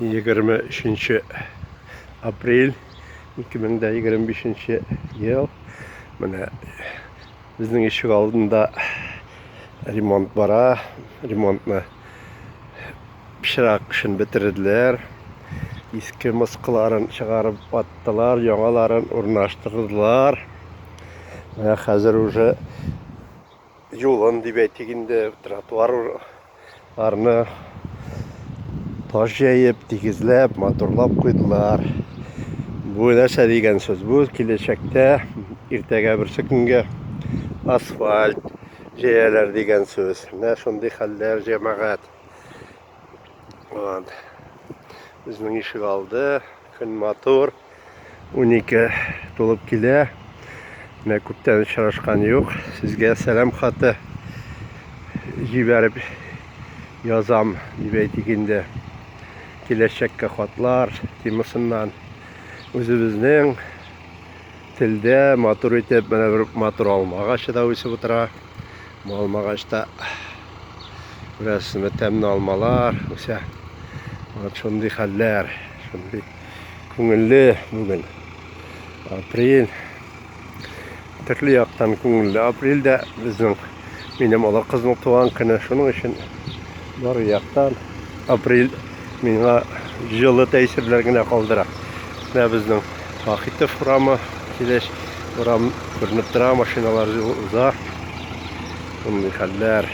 23 aprel 2025 yıl. Mine bizning eshik oldinda remont bara. Remontni pishiriq ishini bitirdilar. Eski mısqıların çıkarıp attılar, yangaların ornaştırdılar. Ve hazır уже yolun dibetinde trotuarlarını taş yayıp, dikizlep, motorlap koydular. Bu näse degan söz? Bu kelajakda ertaga bir kunga asfalt jayalar degan söz. Ne şunday hallar cemaat. Bizning eshik oldi, kun motor 12 to'lib kela. Ne ko'pdan uchrashgan yo'q. Sizga salom xati jiberib yozam deb aytganda kelajakka xatlar temisindan o'zimizning tilda motor etib mana bir motor olmag'achda o'sib o'tira. Olmag'achda burasini temni almalar o'sha şunday hallar, şunday ko'ngilli bugün. Aprel turli yoqdan ko'ngilli. Aprelda bizning mening ola qizning tug'an kuni, shuning uchun bor yoqdan aprel menga жылы ta'sirlarga qoldira. Ne bizning vaqtda furama kelish, furam ko'rinib turadi, mashinalar uzaq. Bunday hallar